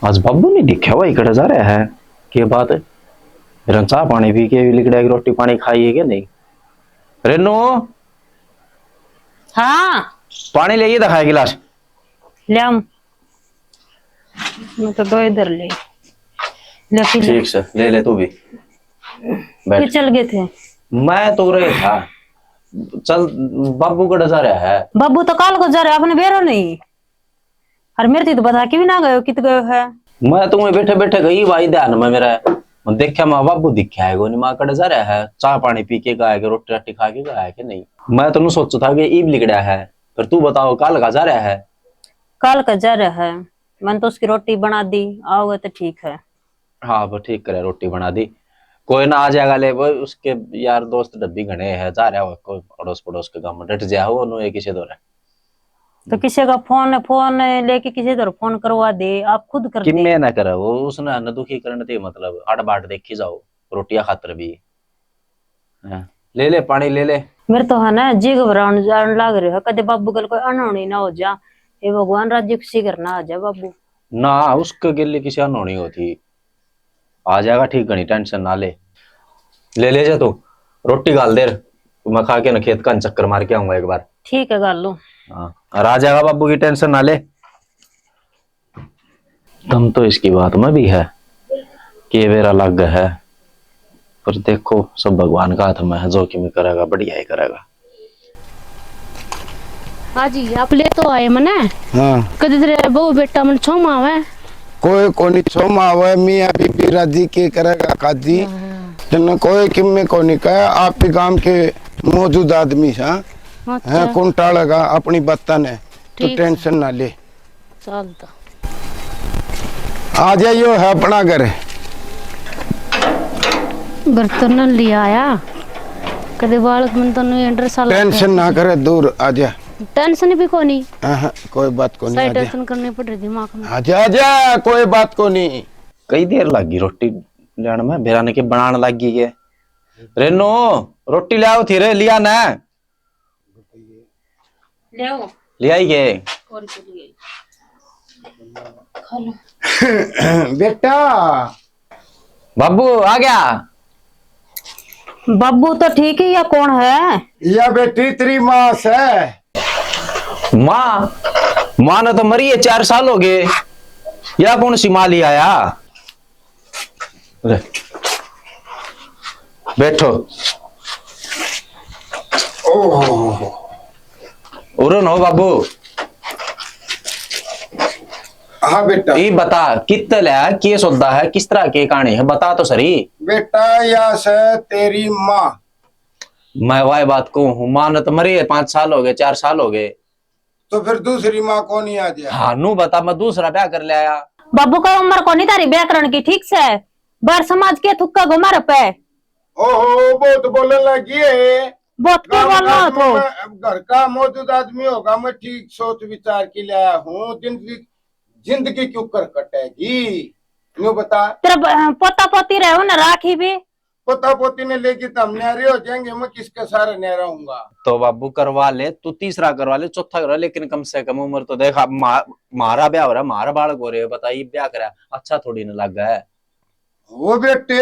आज बाबू नहीं दिखा हुआ इकड़े जा रहा है। क्या बात है? फिर चाह पानी पी के लिकड़ा की रोटी पानी खाई है क्या नहीं? रेनू हाँ पानी ले दिखाया गिलास। ले आऊं। मैं तो दो इधर ले पी ले। ठीक से ले ले तू भी फिर बैठ। चल गए थे। मैं तो रहे था। चल बाबू कड़ा जा रहा है। बाबू तो काल को जा रहे आपने बेरो नहीं। और मेरे थी तो बता के भी ना गए कित गए है। मैं तुम्हें बैठे बैठे गई भाई ध्यान में मेरा देखा माँ बाबू दिखा है गोनी माँ कड़े जा रहा है चाय पानी पी के गया रोटी राटी खा के गया कि नहीं। मैं तो सोचा था कि ईब लिखड़ा है फिर तू बताओ काल का जा रहा है। काल का जा रहा है। मैंने तो उसकी रोटी बना दी आओगे तो ठीक है। हाँ वो ठीक करे रोटी बना दी। कोई ना आ जाएगा ले वो उसके यार दोस्त डब्बी घने है जा रहा हो कोई अड़ोस पड़ोस के गाँव में डट जाए वो एक किसी दो तो किसी का फोन लेके किसी तरह फोन करवा दे आप खुद कर कि दे। मैं ना करे वो उसने न दुखी करने थे मतलब आड़ बाट देखी जाओ रोटियां खातर भी। हाँ, ले ले पानी ले ले। मेरे तो है ना जी घबराने जान लग रहे हो कदे बाबू कल कोई अनहोनी ना हो जा। ये भगवान राज्य खुशी करना आ जा बाबू। ना उसके गिल्ली किसी अनहोनी होती आ जाएगा ठीक घनी टेंशन ना ले। ले ले जा तू रोटी गाल देर मैं खा के ना खेत का चक्कर मार के आऊंगा एक बार। ठीक है गाल लो। हाँ और आ जाएगा बाबू की टेंशन ना ले। दम तो इसकी बात में भी है कि वेरा अलग है पर देखो सब भगवान का हाथ में है जो कि मैं करेगा बढ़िया ही करेगा। हाँ जी आप ले तो आए मने। हाँ कदी तेरे बहू बेटा मन छो मावे कोई कोनी छोमा हुआ मियाँ बीबी राजी के करेगा काजी जन कोई किम्मे कोनी कहा आप ही गांव के मौजूद आदमी हाँ है कौन टालेगा अपनी बत्तन है तो ठीक। टेंशन ना ले। चल तो आ जाइयो है अपना घर बर्तन न लिया आया कदे बालक मन तो नहीं एंटर साल टेंशन ना करे दूर आ जा। टेंशन भी कोनी हाँ कोई बात को नहीं सही आ जा टेंशन करनी पड़ रही दिमाग में। आ जा कोई बात को नहीं। कई देर लगी रोटी लेने में बेराने के बनाने लग गई है। रेनो रोटी ले आओ थी रे लिया ना ले आओ ले आई के और के लिए खा लो। बेटा बाबू आ गया। बाबू तो ठीक है या कौन है? यह बेटी तेरी माँ है। माँ माँ ने तो मरी है 4 साल हो गए या कौन सी माँ लिया आया। बैठो उरन हो बाबू। हाँ बेटा ये बता कितने है क्या सौदा है किस तरह की कहानी है बता तो सही। बेटा यह से तेरी माँ। मैं वही बात कहूँ माँ ने तो मरी है 5 साल हो गए 4 साल हो गए। तो फिर दूसरी माँ कौन ही आ जाए। हाँ नू बता मैं दूसरा ब्याह कर ले आया। बाबू का उम्र को नहीं तारी व्याकरण की ठीक से बार समाज के थुक्का घुमा पे। ओहो बहुत बोलने लगी है। बहुत क्यों बोलना तो घर का मौजूद आदमी होगा मैं ठीक सोच विचार के लिए आया हूँ जिंदगी क्यों कर कटेगी यूँ बता। तेरा पोता पोती रहे हो ना राखी भी। पोता पोती ने लेके तो हम न्यारे हो जाएंगे मैं किसके सारे न्यारा हूँगा। तो बाबू करवा ले तू तीसरा करवा ले चौथा करवा लेकिन कम से कम उम्र तो देखा मारा ब्याह हो रहा है मारा बालक हो रहे है बताइए ब्याह करा अच्छा थोड़ी ना लग है। वो बेटे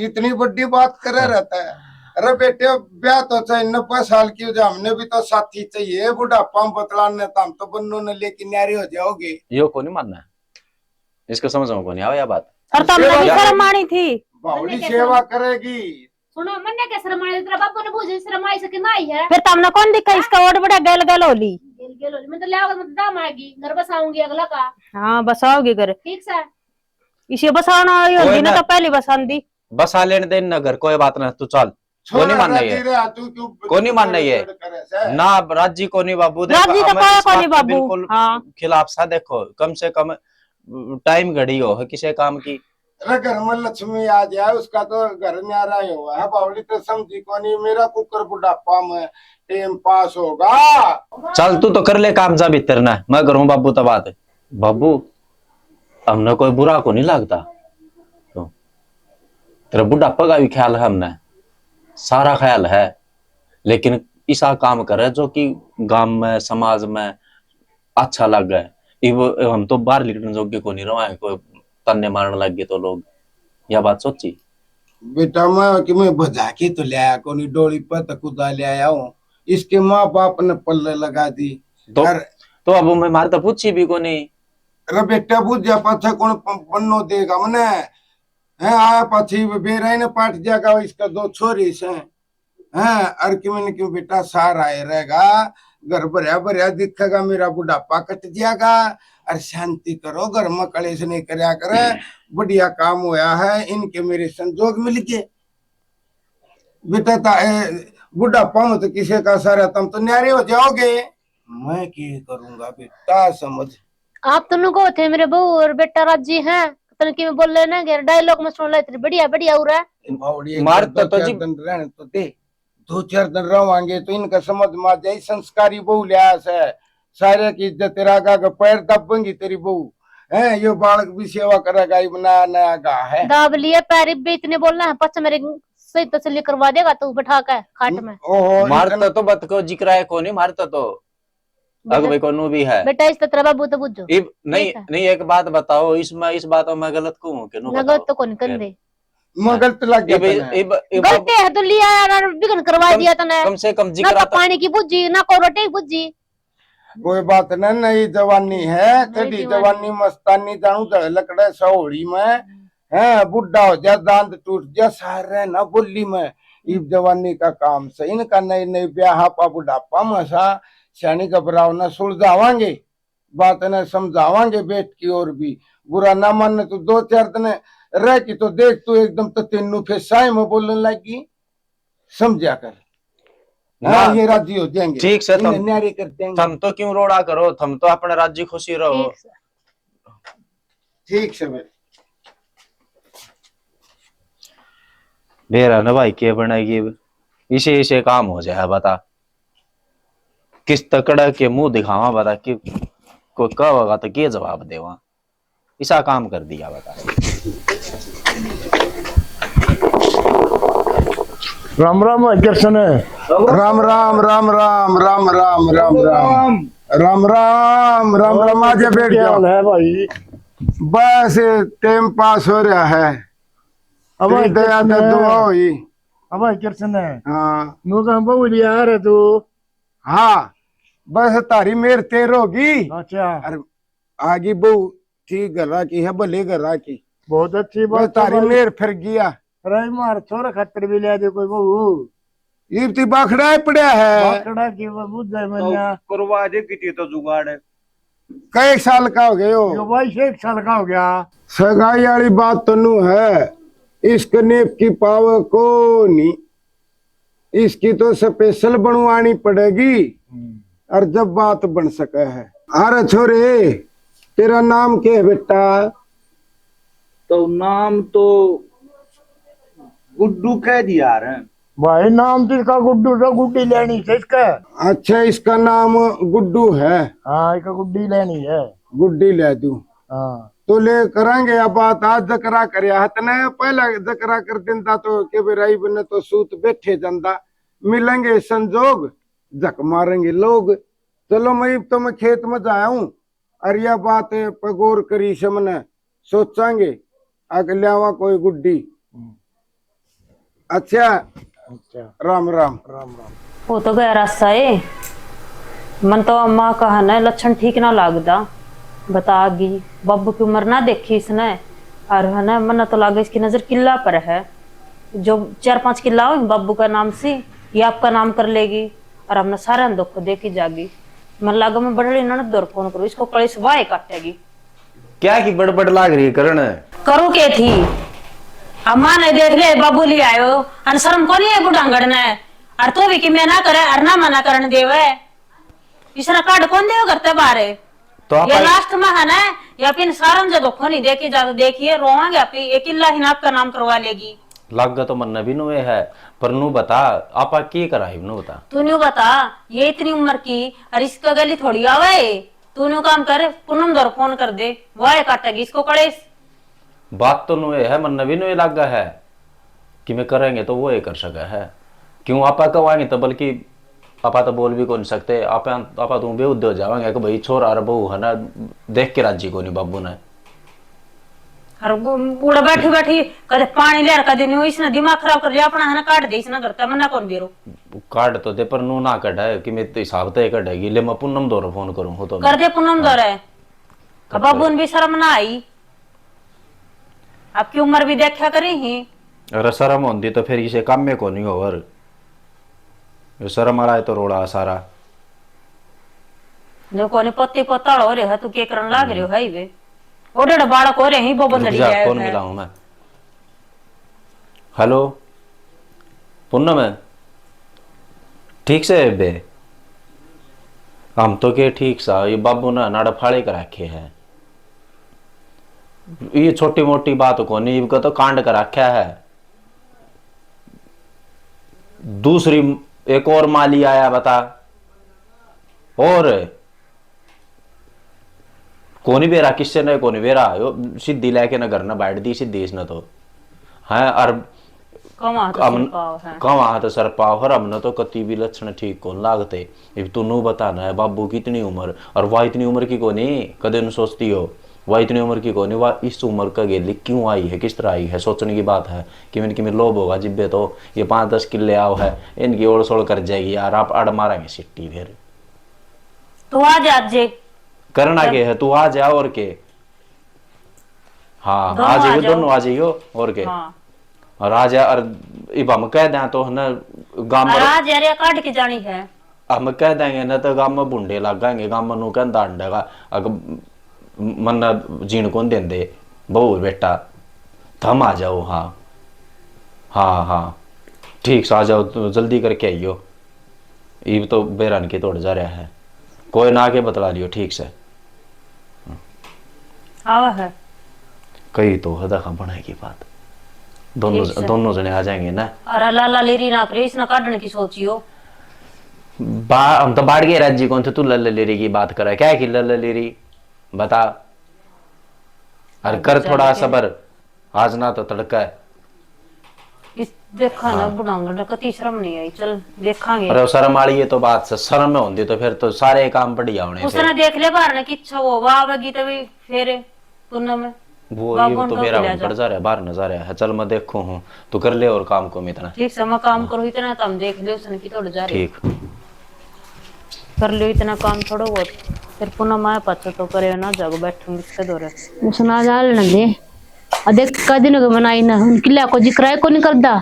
इतनी बड़ी बात करे रहता है। अरे बेटे ब्याह तो चाहे 90 साल की हो जाए हमने भी तो साथी चाहिए बुढ़ापा में बतलाने तो हम तो बन्नू ने लेके न्यारे हो जाओगे। यो को नहीं मानना है इसको समझ में को नहीं आया यह बात। और तो हमने भी शर्म आनी थी। बावली सेवा करेगी। सुनो मन्ने के शर्म आई तेरा बाबू ने पूछे शर्म आई सके ना आई है फिर तो हमने कौन दिखा इसका और बड़ा गल गल होली। गेल गेल मैं तो ले आओगे मैं दाम आएगी घर बसाऊंगी अगला का। हाँ बसाओगे घर ठीक से इसे बसाना होगी ना तो पहले बसांदी। बसा लेने दे न घर कोई बात ना तू चल को नहीं मानना ये को नहीं मानना ये ना राजी को नहीं बाबू राजी तो को नहीं बाबू। बिल्कुल हाँ खिलाफ सा देखो कम से कम टाइम घड़ी हो किसी काम की। अरे घर में लक्ष्मी आ जाए उसका तो घर न्यारा ही हुआ है बावली तो समझी को नहीं मेरा कुकर बुढ़ापा में टाइम पास होगा। चल तू तो कर ले काम जा भीतर ना मैं करूँ बाबू तो बात है। बाबू हमने कोई बुरा को नहीं लगता तो तेरा बुढ़ापा का भी ख्याल है हमने सारा ख्याल है लेकिन ऐसा काम करे जो कि गांव में समाज में अच्छा लग गए हम तो बाहर निकलने योग्य को नहीं रहा है कोई तन्ने मारने लग गए तो लोग, यह बात सोची? बेटा मैं कि मैं भजा के तो ले आया, कोनी डोली पर तो कुदा ले आया हूँ। इसके माँ बाप ने पल्ले लगा दी। तो अरे तो अब मैं मारे तो पूछी भी को नहीं। अरे बेटा बुझ जा, पाछा कौन पन्नो देगा मने है? आया पाछी बेरा ने पाट जाएगा, इसका दो छोरी से हैं। अर कि मैंने क्यों बेटा सारा आए रहेगा, घर भरिया भरिया दिखेगा, मेरा बुढ़ापा कट जाएगा। अरे शांति करो, घर में कलेश नहीं करया करे। बढ़िया काम होया है, इनके मेरे संजोग मिल गए। बेटा बुढ़ापा में तो किसी का सारा, तुम तो न्यारे हो जाओगे। मैं क्या करूंगा बेटा, समझ। आप दोनों को थे मेरे बहू और बेटा राजी हैं, तन की में बोल रहे ना डायलॉग में सुन ले, बढ़िया बढ़िया हो रहा है। मार तो दो जी चार दिन रहने तो दे, 2-4 दिन रहोगे तो इनका समझ में आ जाए। संस्कारी बहू लियास है, सारे की इज्जत तेरा का पैर दबेंगी तेरी बहू है। ये बालक भी सेवा करेगा, नया नया गा है। दाब लिए पैर भी इतने बोलना है, पच मेरे सही तसल्ली करवा देगा तू बैठा के खाट में। ओहो मारता तो बत को जिक्र है को नहीं मारता तो अग भाई को भी है बेटा इस तरह बाबू तो बुझो नहीं नहीं। एक बात बताओ, इसमें इस बात में मैं गलत क्यों हूँ? क्यों नगद तो कौन कर दे, मैं गलत लग गया। गलती है तो लिया यार, बिगन करवा दिया तने। कम से कम ना जिक्र तो आता। पानी की बुझी ना को रोटी बुझी। कोई बात नहीं, नई जवानी है, थोड़ी जवानी मस्तानी जानू लकड़े सहोड़ी में है। बुढ़ा हो जा, दांत टूट जा, सारे ना बोली में। इब जवानी का काम से इनका नई नई ब्याह पा बुढ़ापा में सा सियानी घबराव न सुलझावांगे, बात न समझावांगे। बेट की ओर भी बुरा ना मानने तो 2-4 दिन रह की तो देख, तू एकदम तो तेनू फिर साय में बोलने लगी, समझा कर। हाँ, ये राजी हो जाएंगे। ठीक से इन्हें न्यारे कर देंगे। थम तो क्यों रोड़ा करो, थम तो अपने राज्य खुशी रहो। ठीक से भाई। डेरा न भाई के बनाएगी, इसे इसे काम हो जाए। बता किस तकड़ा के मुंह दिखावा, बता कि कोई कहोगा तो के जवाब देवा। ऐसा काम कर दिया बता। राम राम कृष्ण। राम राम राम राम राम राम राम राम राम राम राम राम। आज बैठ क्या जाओ। हाल है भाई? बस टाइम पास हो रहा है। अब तेरी दया से दुआ हुई। अब कृष्ण हाँ नु कहां बहु लिया रे तू? हाँ, बस तारी मेर तेर होगी। अच्छा, अरे आगे बहु ठीक गरा की है, भले गरा की। बहुत अच्छी बस बात। तारी मेर फिर गया। अरे मार छोरा खतर भी ले दे कोई बहु। इब्ती बाखड़ा पड़ा है। बाकड़ा की बुझ जाए मैंने। करवा दे किती तो जुगाड़ है। कई साल का हो गए यो हो? भाई 1 साल का हो गया। सगाई वाली बात तो नू है, इस नेप की पावर को नहीं, इसकी तो स्पेशल बनवानी पड़ेगी। और जब बात बन सके है। अरे छोरे, तेरा नाम क्या है बेटा? तो नाम तो गुड्डू कह दिया रे। भाई नाम तो इसका गुड्डू से गुड्डी लेनी है इसका। अच्छा, इसका नाम गुड्डू है। हाँ, इसका गुड्डी लेनी है। गुड्डी ले दूं हाँ तो ले करांगे। अब बात आज जकरा करया हतने, पहला जकरा कर देता तो के बेराई बने तो सूत बैठे जंदा। मिलेंगे संजोग, जक मारेंगे लोग। चलो मैं तो मैं खेत में जाया हूँ, और यह बात पगोर करी समने सोचांगे अगलियावा कोई गुड्डी। अच्छा, अच्छा, राम राम। राम राम। वो तो गया रास्ता है। मन तो अम्मा कहा ना लक्षण ठीक ना लगता। बतागी बब्बू की उम्र ना देखी इसने, और है ना मन तो लागे इसकी नजर किला पर है। जो 4-5 किला हो बब्बू का नाम से, ये आपका नाम कर लेगी और हमने सारे दुख को देखी जागी। मन लागा मैं बड़े ननद दौर फोन करूँ, इसको कड़ी वाय काटेगी। क्या की बड़बड़ लाग रही करण? करू के थी अम्मा ने देख ले बाबू ले आयो, अनशर्म को नहीं है बुढ़ांगड़ ने। और तो भी कि मैं ना करे और ना मना करने देवे, इसरा कार्ड कौन देव करते बारे। तो आप ये लास्ट में है ना, या फिर सारम जो दुख नहीं देखी जाते देखिए रोवांगे आप एक किला ही आपका नाम करवा लेगी। लग तो मन भी नुए है, पर नू बता आपा की कराई नू बता। तू न्यू बता, ये इतनी उम्र की और इसका गली थोड़ी आवे। तू न्यू काम कर, पूनम दौर फोन कर दे, वाय काटेगी इसको कड़े। बात तो नुए है, मन भी नुए लगा है कि मैं करेंगे तो वो ये कर सका है। क्यों आपा कवाएंगे तो बल्कि आपा तो बोल भी कौन सकते। आपा तुम बेउद्ध हो जाओगे कि भाई छोरा और बहू है ना देख के राजी को नहीं बाबू ने। और उड़ा बैठी बैठी कदे पानी ले कदे नहीं इसने दिमाग खराब कर लिया अपना है ना काट दे इसने करता मना कौन बेरो काट तो दे पर नू ना कटा है कि मैं तो हिसाब तय कटेगी ले मैं पूनम दौर फोन करूं हो तो कर दे पूनम दौर है अब बाबू भी शर्म ना आई आपकी उम्र भी देखा करी ही अरे शर्म होती तो फिर इसे काम में को नहीं हो और शर्म आ रहा है तो रोड़ा सारा जो कोनी पत्ती पत्ताड़ हो रहे है तू के करन लाग रहे हो है वे ओडे बालक हो रहे ही वो बंदड़ी जाए कौन मिलाऊं मैं हेलो पूनम है ठीक से है बे हम तो के ठीक सा ये बाबू ना नाड़ा फाड़े कर रखे है ये छोटी मोटी बात को नहीं को तो कांड कर रखा है दूसरी एक और माली आया बता और कोनी बेरा किससे न कोनी बेरा सीधी लेके न घर न बैठ दी सीधी इसने तो है और कमा तो सर पाव हर हमने तो कति भी लक्षण ठीक कौन लागते अब तू नू बताना है बाबू की इतनी उम्र और वह इतनी उम्र की कोनी कदे न सोचती हो वह इतनी उम्र की कोनी वह इस उम्र का गेली क्यों आई है किस तरह आई है सोचने की बात है कि मैंने कि मैं लोभ होगा जिब्बे तो ये 5-10 किले आओ है इनकी ओड़ सोड़ कर जाएगी यार आप अड़ मारेंगे सिट्टी फिर तू आ जा जे करना के है तू आ जा और के हाँ आ जाइयो दोनों आ जाइयो और के और आ जा और इब हम कह दें तो ना गांव में आ जा रे काट के जानी है हम कह देंगे ना तो गांव में बुंडे लग जाएंगे गांव में नू कहता अंडेगा अगर मन जीण कौन देंदे बहू बेटा थम आ जाओ हाँ हाँ हाँ ठीक से आ जाओ तो जल्दी करके आइयो इब तो बेरान के तोड़ जा रहा है कोई ना आके बतला लियो ठीक से आवा है कई तो हदा खा बनाएगी बात दोनों जने आ जाएंगे ना अरे लाला लेरी ना करे इसने काटने की सोचियो हम तो बाढ़ गए राज्य कौन थे तू लल्ला लेरी की बात कर रहा है क्या कि लल्ला लेरी बता और कर थोड़ा सबर आज ना तो तड़का है इस देखा ना बुढ़ांगड़ कती शर्म नहीं आई चल देखांगे अरे शर्म वाली ये तो बात से शर्म में होती तो फिर तो सारे काम बढ़िया होने उसने देख ले बाहर ने कि इच्छा वो वावेगी तो भी फेरे पूनम में वो ये तो मेरा ऊपर जा रहा है बाहर नजर है चल मैं देखू हूँ तू कर ले और काम को इतना ठीक से मैं काम करूँ इतना तो हम देख ले उसने की तोड़ जा रही ठीक कर लियो इतना काम थोड़ा बहुत फिर पूनम आए पता तो करे ना जग बैठूंगी इसके दौरे सुना जाल न दे देख का दिन को मनाई ना उन किला को जिक्र को नहीं करदा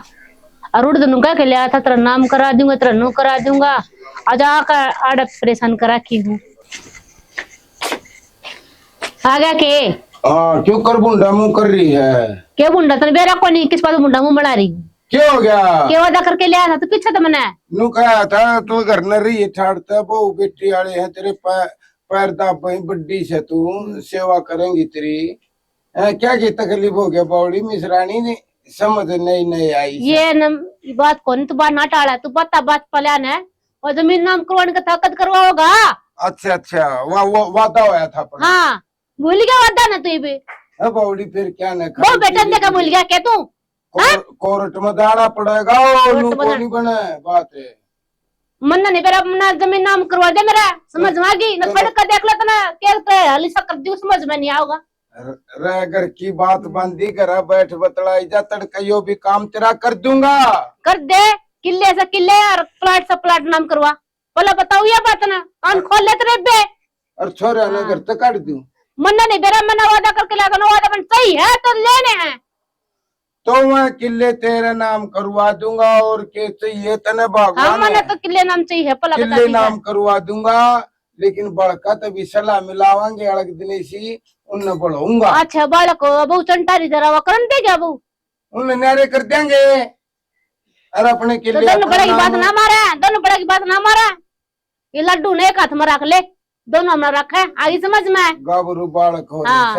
और उड़ दनु का के लिया था तेरा नाम करा दूंगा तेरा नो करा दूंगा आज आका आड़ परेशान करा की हूं आ गया के हाँ क्यों कर बुंडा मुंह कर रही है क्या बुंडा तने बेरा को नहीं किस बात बुंडा मुंह बना रही क्या हो गया क्या वादा करके लिया था तो पीछे तो मना नू कहा था तू घर न रही छाड़ता बहु बेटी वाले हैं तेरे पैर दाबी बड्डी से तू सेवा करेंगी तेरी क्या की तकलीफ हो गया बावड़ी मिश्रानी ने समझ नहीं आई ये न बात कौन तू बात ना टाड़ा तू बता बात पलान है और जमीन नाम करवाने का ताकत करवा होगा अच्छा वादा होया था पर हाँ भूल गया वादा ना तू भी अब बावड़ी फिर क्या न वो बेटा देखा भूल गया क्या तू कोर्ट में दाड़ा पड़ेगा नू नहीं बने बात है मन नहीं मेरा अपना जमीन नाम करवा दे मेरा समझ में आ गई न पढ़ कर देख लेता ना क्या हली सा कर दी समझ में नहीं आओगा रह घर की बात बंदी करा बैठ बतलाई जा तड़कइयो भी काम तेरा कर दूंगा कर दे किले से किले और प्लाट से प्लाट नाम करवा बोला बताओ ये बात ना कान खोल ले तेरे बे और छोरा ने घर तक काट दूं मन नहीं मेरा मना वादा करके लगा ना वादा बन सही है तो लेने हैं तो मैं किले तेरे नाम करवा दूंगा और के चाहिए तने हाँ भगवान मना तो किले नाम चाहिए पला बता किले नाम करवा दूंगा लेकिन बड़का तभी सलाह मिलावांगे अलग दिनेशी उन्हें बढ़ाऊंगा अच्छा बालक बहु चंटारी जरा वो करन दे क्या बहु उन्हें नारे कर देंगे और अपने तो किले दोनों बड़ा की बात ना मारा दोनों बड़ा की बात ना मारा ये लड्डू ने एक हाथ में रख ले दोनों हमने रखा है आगे समझ में गाबरू बालक हो हाँ,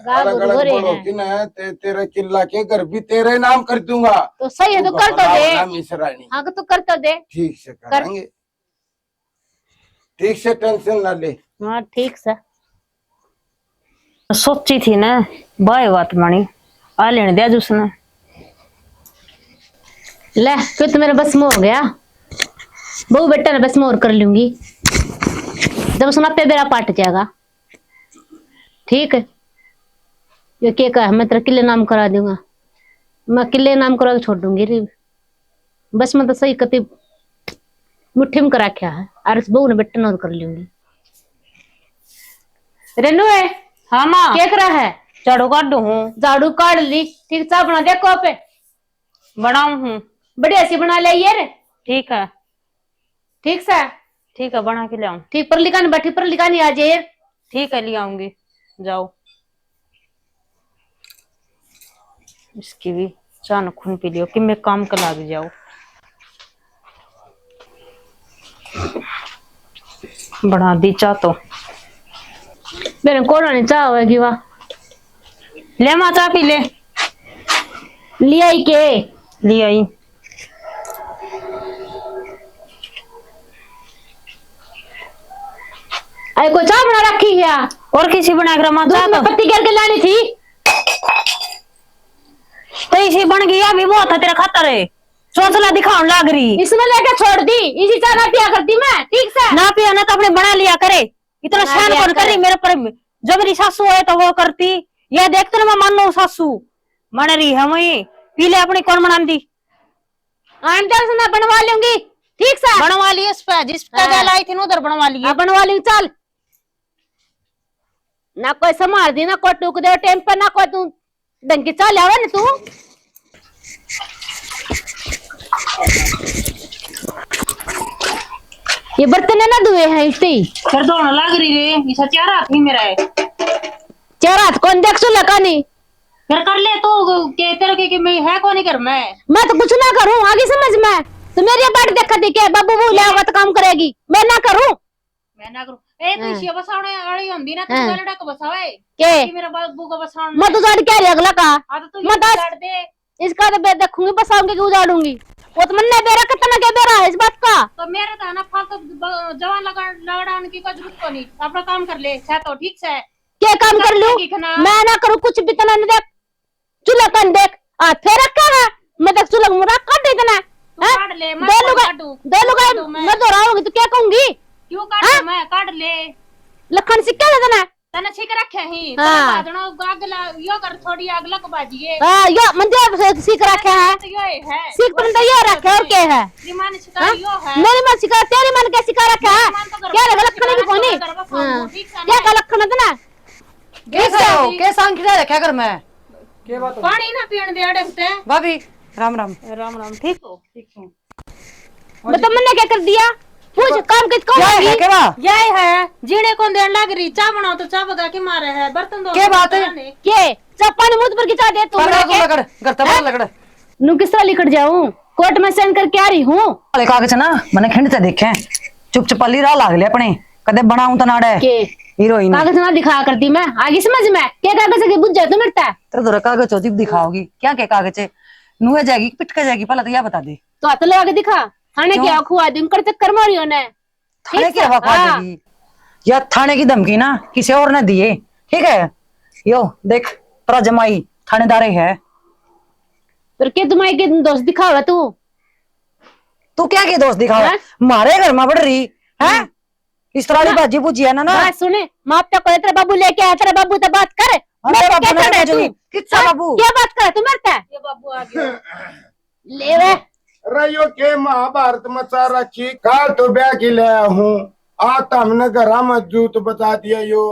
अलग अलग बड़ो की न तेरे किला के घर भी तेरे नाम कर दूंगा तो सही है तो कर तो दे मिश्रानी हाँ तो कर तो दे ठीक से करेंगे ठीक से टेंशन ना ले हाँ ठीक से सोची थी ना बाय बात मानी आ लेने दिया उसने ले फिर तो मेरा बस में हो गया बहु बेटा ने बस में और कर लूंगी जब सुना पे मेरा पाट जाएगा ठीक है ये क्या कहा, मैं तेरा किले नाम करा दूंगा, मैं किले नाम करा के छोड़ दूंगी रे। बस मैं तो सही कति मुट्ठी में करा क्या है, और इस बहू ने बेटा नौर कर लूंगी। रेनू है, हाँ माँ, क्या करा है? झाड़ू काटू हूँ। झाड़ू काट ली, ठीक सा बना देखो पे बनाऊ हूँ। बढ़िया सी बना ले यार। ठीक है, ठीक सा, ठीक है, बना के ले आऊँ। ठीक पर लिखानी बैठी, पर लिखानी आ जाए। ठीक है, ले आऊंगी, जाओ। इसकी भी चान खून पी लियो कि मैं काम का लाग जाओ। बना दी चाह तो मेरे को नहीं चाह होगी वाह। ले माँ, चाह पी ले। लिया ही के ले आई। अरे को चाह बना रखी है और किसी बना कर माँ चाह दूध में तो पत्ती करके लानी थी। तो इसी बन गई, अभी वो था तेरा खाता रे, चौंचला दिखाऊं लाग रही। इसमें लेके छोड़ दी, इसी चाह ना पिया करती मैं, ठीक से ना पिया ना तो अपने बना लिया करे, इतना बना सहन लिया कौन कर रही करे। मेरे पर। जब मेरी सासू है तो वो करती, यह देखते ना मैं मान लो सासू मन रही है वही पी ले अपनी, कौन बना दी। आंटर से मैं बनवा लूंगी, ठीक से बनवा लिए उस पे, जिस पे हाँ। लाई थी ना उधर बनवा लिए। बनवा लूंगी। चल ना कोई संभाल दी, ना कोई टूक दे टाइम पर, ना कोई तू ढंग की चाल आवे ना तू। ये बर्तन है ना धुए हैं इतने ही, फिर दोनों लाग रही रे, इसा चार हाथ ही मेरा है। चार हाथ कौन देख सो लगा नहीं। फिर कर ले तो के तेरे के मैं है कौन ही कर मैं तो कुछ ना करूं, आगे समझ में तो मेरी बात देखा थी के बाबू वो ले तो काम करेगी, मैं ना करूं। मैं ना करूं। ए तो इसी बसावने वाली होंदी ना, तू हाँ। लड़ा को बसावे के कि मेरा बाबू को बसावन। मैं तो जाड़ क्या अगला का आ तो तू मैं ये तो काट दे। इसका तो बे देखूंगी, बसाऊंगी कि उजाड़ूंगी। वो तो मन ने बेरा कितना के बेरा है इस बात का। तो मेरे तो ना फालतू जवान लगाने की कोई जरूरत को नहीं, अपना काम कर ले है तो ठीक से। क्या काम कर लूं दिखना। मैं, ना करूं कुछ भी, तना देख चूल्हा कन देख आ फिर रखा है, मैं देख चूल्हा मुरा काट देना है। तू काट ले, मैं दो लोग काटूं। दो लोग मैं तो रहाऊंगी तो क्या कहूंगी, क्यों काट मैं काट ले। लखन सिक्का ले देना। तने छिक रखे ही हाँ। बादनो अगला यो कर थोड़ी अगला को बाजिए। हां यो मंदिर सीख रखा है, तो यो है सीख पर तो ये रखा और क्या है। श्रीमान सिखा यो है। मेरी मन सिखा, तेरी मन क्या सिखा रखा है, क्या लगा लखन भी कोनी क्या का लखन है ना। के सांग खिला रखा कर मैं के बात पानी ना पीण दे अड़े ते। भाभी राम राम। राम राम, ठीक हो? ठीक हो। मतलब मैंने क्या कर दिया, पूछ काम किसको क्या है के बा यही है जीने को देन लग रही, चाह बनाओ तो चाह बगा के मारे है, बर्तन धो क्या बात है? के चप्पा ने मुंह पर खिंचा दे तू पकड़ को लगड़ घर तब लगड़ नु किस तरह लिखट जाऊं, कोर्ट में साइन करके आ रही हूं। वाले कागज ना मैंने खिंडते देखे, चुप चपाली राह लाग ले अपने, कदे बनाऊं तो नाड़े के हीरोइन कागज ना दिखा करती मैं आगे समझ में, क्या कागज के बुझ जाए तो मिटता है। तेरे तो कागज होती दिखाओगी क्या के कागज है, नुए जाएगी पिट के जाएगी, पहले तो यह बता दे। तो हाथ लगा के दिखा, थाने क्या खुआ दूं कर चक्कर मारियो ने। थाने की हवा खा देगी या थाने की धमकी ना किसी और ने दिए, ठीक है। यो देख तेरा जमाई थानेदार है, फिर के तुम्हारे के दोस्त दिखावा तू क्या के दोस्त दिखावा, हाँ? मारे घर में बढ़ रही है इस तरह की बाजी बुझी है ना ना। बात सुने, माप तक को तेरा बाबू लेके आया, तेरा बाबू तो बात कर। अरे मैं बाबू क्या ने कर रहा है भेजोगी, तू? कितना हाँ? बाबू? क्या बात कर तू मरता है? ये बाबू आ गया। ले वे रहियो के महाभारत मचा रखी, काल तो ब्याह की लाया हूँ, आता हमने घरा में जूत बता दिया यो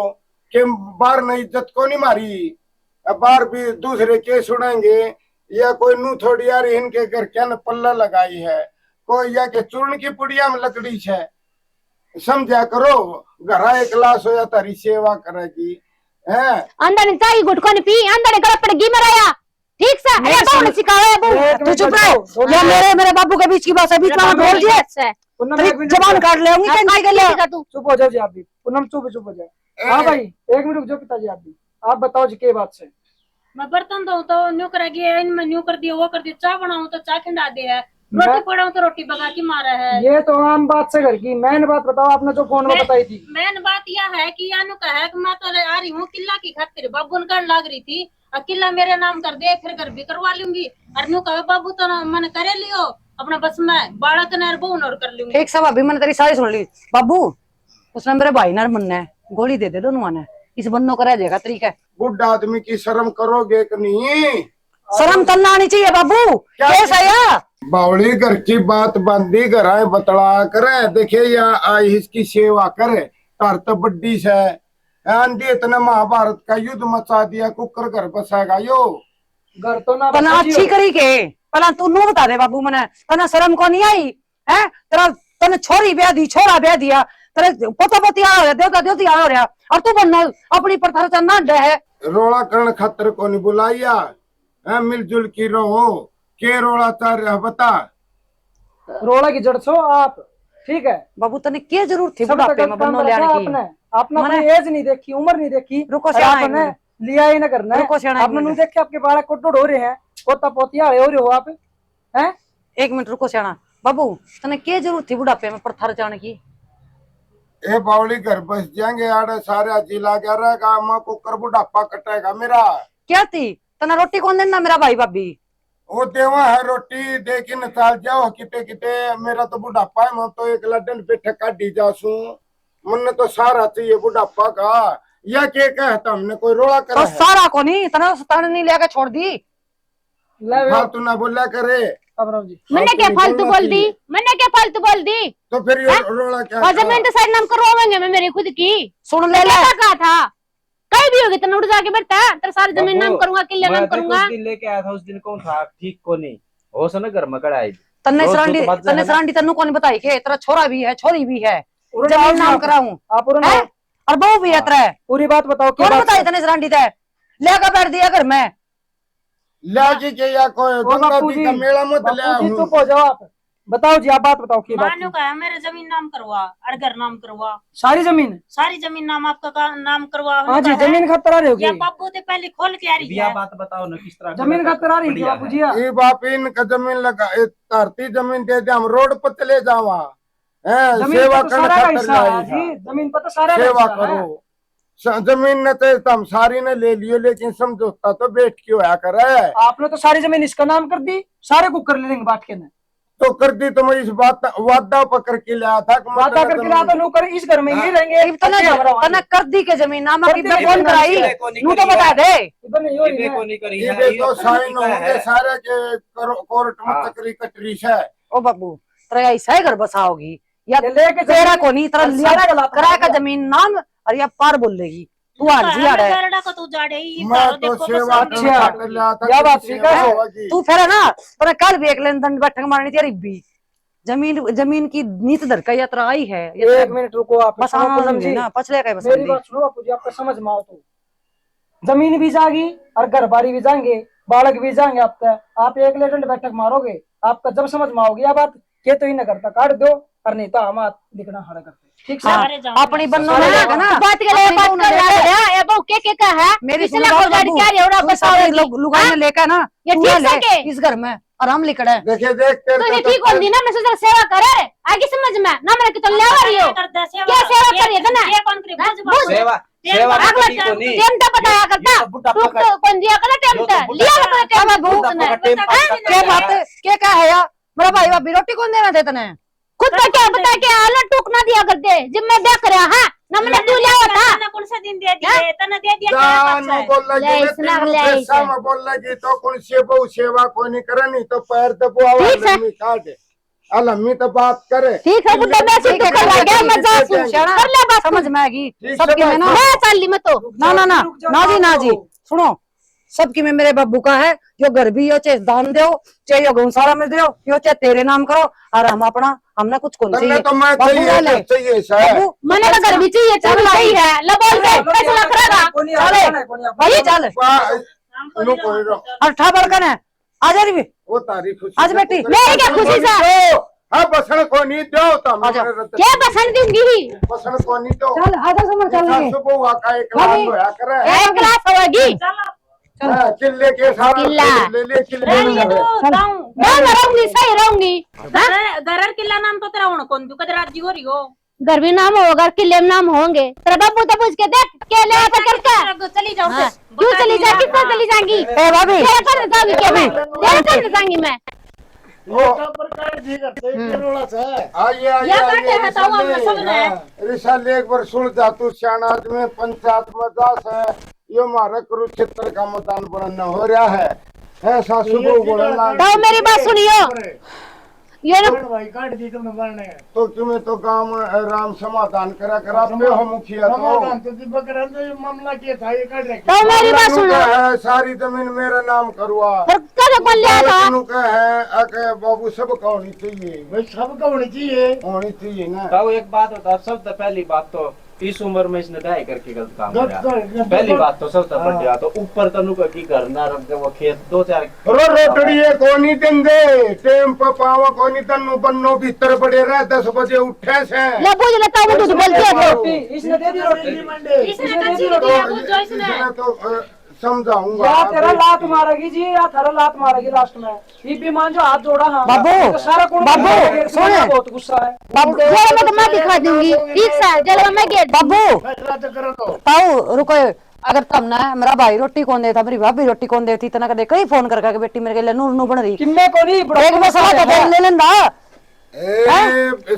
के बार ने इज्जत को नहीं मारी, अब बार भी दूसरे के सुनेंगे या कोई नू थोड़ी यार इनके घर क्या न पल्ला लगाई है, कोई या के चूर्ण की पुड़िया में लकड़ी है, समझा करो घरा एक लाश हो या तारी सेवा करेगी है। अंदर ने चाय गुटको ने पी, अंदर ने गला पड़गी मराया, ठीक से अरे बाबू सिखाया बाबू। तू चुप रहो, या मेरे बाबू के बीच की बात है, बीच में बोल दिए जबान काट ले होंगी कहीं के लिए। तू चुप हो जाओ जी आप भी, पूनम चुप हो जाए। हाँ भाई एक मिनट रुक जाओ पिताजी, आप भी आप बताओ जी के बात से। मैं बर्तन धो तो न्यू करेगी, इनमें न्यू कर दिया वो कर दिया, चाह बनाऊं तो चाह खिंडा दे है, रोटी पड़ाऊं तो रोटी बगा के मारा है। ये तो आम बात से घर की, मैंने बात बताओ आपने जो फोन में बताई थी। मैंने बात यह है कि यानु कहा है कि मैं तो आ रही हूँ किला की खातिर, बाबू ने लग रही थी और किला मेरे नाम कर दे, फिर घर भी करवा लूंगी। और न्यू कहा बाबू तो मैंने करे लियो अपना, बस मैं बालक ने बहू और कर लूंगी। ठीक सब अभी मैंने तेरी सारी सुन ली। बाबू उसने मेरे भाई ना मनना है, गोली दे दे दोनों ने, इस बंदों का रह जाएगा तरीका। बुढ़ा आदमी की शर्म करोगे कि नहीं? शर्म तलना आनी चाहिए बाबू। कैसा है बावली घर की बात बांधी घर आए बतला करे, देखे या आई इसकी सेवा करे, तार तो बड्डी से आंधी इतना महाभारत का युद्ध मचा दिया, कुकर घर बसाएगा यो। घर तो ना तना बसाइयो। अच्छी करी के पहला तू नू बता दे बाबू मने तना शर्म को नहीं आई है? तेरा तने छोरी ब्याह दी, छोरा ब्याह दिया, तेरे पोता पोती आ रहा, देवता देवती आ रहा, और तू बनना अपनी प्रथा चलना डे है। रोला करण खातर को नहीं बुलाइया, मिलजुल की रहो, के रोला चार रहा बता। रोड़ा की जड़ छो आप, ठीक है। बाबू तने क्या जरूरत थी सब बुढ़ापे तक में काम बनो रखा लेने आपने, की? आपने मने- अपनी एज नहीं देखी, उम्र नहीं देखी, रुको और सियाना एक आपने मिनट। लिया ही ना करना है। रुको सियाना एक आपने नहीं मिनट। देखे आपके बालक कोटोड़ हो रहे हैं, पोता पोतिया हो रहे हो आप, हैं? एक मिनट रुको सियाना। बाबू तने क्या जरूरत थी बुढ़ापे में प्रथा रचाने की? ए बावली घर बस जाएंगे आड़े सारे जिला क्या रहेगा, माँ को कर बुढ़ापा कटेगा मेरा। क्या थी तना रोटी कौन देना मेरा भाई भाभी? वो देवा है रोटी दे के निकाल जाओ किते किते, मेरा तो बुढ़ापा है, मैं तो एक लड्डन पे ठक्का डी जासू, मन तो सारा चाहिए बुढ़ापा का। या के कहता हमने कोई रोड़ा तो करा है? सारा को नहीं तने नहीं लेके छोड़ दी। ले वे, फालतू ना बोला करे, अबराव जी। मैंने क्या फालतू बोल दी? मैंने क्या फालतू बोल दी? तो फिर ये रोड़ा क्या और था? जमीन तो साइड नाम करवाएंगे मैं मेरी खुद की। सुन ले ले क्या कहा था? कहीं भी होगी तो उड़ जाके बैठा, तेरे सारी जमीन नाम करूंगा, किले नाम करूंगा। उस दिन लेके आया था, उस दिन कौन था ठीक को नहीं हो सो ना घर में कड़ा आई। तन्ने रोज सरांडी तो बात तन्ने है ना। सरांडी तन्नू कौन बताई के तेरा छोरा भी है छोरी भी है, उन्होंने जमीन आज नाम आप- कराऊं आप उन्होंने है? और बहू भी है तेरा। पूरी बात बताओ, क्या कौन बात बताई है? तन्ने सरांडी ते लेकर बैठ दिया घर में? लाजी के या कोई ओ गंगा बापू जी जी, का मेला मत ले बापू जी आऊं। चुप हो जाओ आप, बताओ जी, आप बात बताओ की बात मानो की? का मेरे जमीन नाम करवा और घर नाम करवा, सारी जमीन? सारी जमीन नाम आपका नाम करवा। हाँ जी, जमीन खातर आ रही या होगी, बापू तो पहले खोल के आ रही बिया है। बात बताओ ना किस तरह जमीन खातर आ रही है बढ़िया बापू जी। हाँ। ये बाप इनका जमीन लगा, धरती जमीन दे दे, हम रोड पर चले जावा, जमीन सेवा पर तो करने सारा का खातर हिस्सा है लाए जी, था। जमीन पर तो सारा का सेवा हिस्सा है। करो, जमीन ने तो हम सारी ने ले लियो, लेकिन समझौता तो बैठ के होया करे। आपने तो सारी जमीन इसका नाम कर दी, सारे को कर लेंगे बांट के ना। तो कर दी तो मैं इस बात वादा पकड़ के लाया था कि मैं वादा तेरा करके लाया तो जमीन- नौकर इस घर में ही रहेंगे। तने हमारा वहाँ तने कर दी के जमीन नाम की कर दी कौन के कराई? जमीन। नू तो बता दे। इधर नहीं हो रही है। को नहीं करी ये है, देखो ये साइन का होंगे है। सारे के कोर्ट में हाँ। तकरी कटरी से। ओ बाबू तेरा ऐसा ही घर बसा होगी या ये लेके तेरा जमीन- को नहीं तेरा और लिया सारा गला कराया का पकड़ जमीन नाम और या पार बोल देगी तू हार जी हार है। को तू जाड़े ही मैं करो, तो देखो सेवा पसंद करने अच्छा। खातिर लाया था क्या कि बात सेवा है? होगी। तू फिर है ना तेरा कल भी एक लेन दंड बैठक मारनी तेरी भी जमीन की नीत दर का यात्रा आई है ये एक मिनट रुको आप, बस सुनो पूनम जी, ना पछले का बस मेरी बात सुनो बापू जी, आपका समझ में आओ तो जमीन भी जाएगी और घर बारी भी जाएंगे, बालक भी जाएंगे आपका। आप एक लेटेंट बैठक मारोगे, आपका जब समझ में आओगी, आप बात के तो ही न करता, काट दो, और नहीं तो हम दिखना खड़ा करते, ठीक से? सारे जाओ। अपनी बन्नो में लेगा ना बात के लिए बात कर रहा है, ये बहु के का है? मेरी पिछला को गाड़ी क्या रे उड़ा बताओ लोग लुगाई में लेकर ना ये तू ठीक ले से के? इस घर में आराम लिखड़ा है। देखे देख तेरे तो ये को ठीक हो दी ना, मैं सोच सेवा करे आगे समझ में ना, मैंने कि तो ले आ रही हो क्या सेवा करिए था ना? ये कौन करे? बुझ बुझ। सेवा सेवा अगला तो करी को नहीं। टेम तो बताया करता ये तो बुढ़ापा तू का- तो कौन दिया कर टेम यो तो तो लिया कर टेम में भूख बुढ़ापा ने का टेम पास करता क्या है। बात है क्या है यार मेरा भाई भाभी रोटी कौन देना थे तने? खुद पे क्या बता के आला टूक ना दिया करते जब मैं देख रहा हां ना मैंने तू ले था तने कौन सा दिन दे दिए? तने दे दिया क्या जानो बात है? बोल लगी ले ना इसना तेनू ले पैसा इसे। में बोल लगी तो कौन से बहु सेवा कोई नहीं करे, नहीं तो पैर दबावा ठीक है। लम्मी काट अलम्मी तो बात करे। ठीक है बुड्ढा मैं ठीक तो है, कर ठीक गया है, मैं जा ठीक है, सुन कर ले बस समझ में आएगी ठीक सबकी है, में ना मैं चल ली मैं तो ना ना ना रुक जाओ, ना जी ना रुक जी जाओ। सुनो सबकी में मेरे बाबू का है जो घर भी हो चाहे दान दो चाहे यो गौशाला में दो यो चाहे तेरे नाम करो और हम अपना हमने कुछ कौन तन्ने चाहिए तो मैं बाबू चाहिए ले। चाहिए सर। बाबू मैंने तो घर भी चाहिए चल सही है ले बोल दे पैसा लग रहा कोनी चले। आता है, कोनी आता भाई है। चल हमको नो नहीं कोई रो। रहा। और ठा बड़कन है आ जा रही वो तारी खुशी आज बेटी, मेरी क्या खुशी से? हाँ बसन को नहीं दो तो आजा। क्या पसंद दूंगी ही बसन को नहीं दो। चल आजा समझ चल रही सुबह हुआ का एक लाख भाभी। होया करे। एक गिलास होगी चलो हाँ, किले के सारा किला। ले ले किले रहने में दो, है। दाऊं। मैं रहूंगी सही रहूंगी गरर किला नाम तो तेरा होना कौन तू कदर राजी हो रही हो? घर भी नाम होगा किले में नाम होंगे तेरा बाबू तो पूछ के देख क्या ले आता करके चली जाओ हाँ, फिर। क्यों बता चली दी जा ना। कितना चली जाएंगी ए भाभी तेरा कर जाऊंगी क्या मैं तेरा कर जाऊंगी मैं आइए आइए या काटे है तो हम सब ने। रिसा ले एक बार सुन जा तू सियाना आदमी पंचायत में दास है ये हमारा कुरुक्षेत्र का मैदान बनना हो रहा है सासू को बोलना तो मेरी बात सुनियो, ये ना भाई काट दी तुमने मारने तो तुम्हें तो काम राम समाधान करा कराते हो मुखिया समाधान तो तो दीपक रहा तो ये मामला क्या था ये काट रखे तो मेरी बात सुनो, है सारी जमीन मेरा नाम करवा फिर कब कौन लिया था? का है अके बाबू सब का होनी चाहिए भाई सबका होनी चाहिए ना ताऊ एक बात बता, सबसे पहली बात तो इस उम्र में इसने दाई करके गलत काम किया। पहली बात तो सबसे बड़ी बात तो ऊपर तनु का की घर ना रख दे वो खेत 2-4 रोटड़ी कोनी देंगे टेम पर पावा कोनी तन्नु बन्नो भीतर पड़े रहे 10 बजे उठे से ले बुझ लेता हूँ तो बोलते हैं रोटी इसने दे दी रोटी, इसने कच्ची दी है बुझ जो इसने। तो समझाऊंगा या तेरा लात मारेगी जी या तेरा लात मारेगी लास्ट में। ये भी मान जो हाथ जोड़ा हाँ बाबू, तो सारा कुछ बाबू, सुने। बहुत गुस्सा है बाबू जेल में तो मैं दिखा दूंगी, ठीक सा जेल में मैं गेट। बाबू फैसला तो करो तो ताऊ रुको, अगर तब ना मेरा भाई रोटी कौन देता, मेरी भाभी रोटी कौन देती, तना कदे कई फोन कर के बेटी मेरे के लिए नूर नू बन रही किन्ने को नहीं एक मसला तो देख ले लेंदा।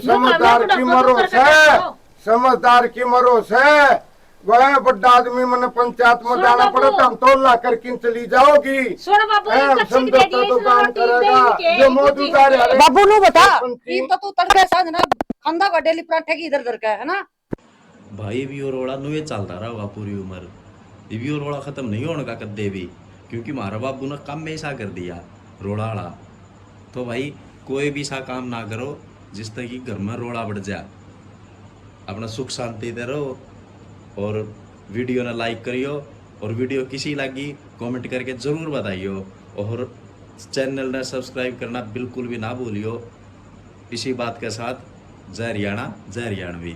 समझदार की मरोस है, समझदार की मरोस है। वह बड़ा आदमी मैंने पंचायत में जाना पड़ा तब तो ला कर किन चली जाओगी। सुन बाबू, एक कच्ची दे दी, तो काम इसने करेगा जो मौजूदा रहे बाबू नु बता, ई तो तू तड़के साथ ना खंदा का डेली पराठे की इधर उधर का है ना। भाई भी और रोड़ा नुए चलता रहा पूरी उम्र, ये भी और रोड़ा खत्म नहीं होने का कदे भी, क्योंकि मारा बाबू ने काम में ऐसा कर दिया रोड़ाड़ा। तो भाई कोई भी सा काम ना करो जिस तरह की घर में रोड़ा बढ़ जाए, अपना सुख शांति दे रहो। और वीडियो ने लाइक करियो, और वीडियो किसी लगी कमेंट करके ज़रूर बताइयो, और चैनल ने सब्सक्राइब करना बिल्कुल भी ना भूलियो। इसी बात के साथ जय हरियाणा जय हरियाणवी।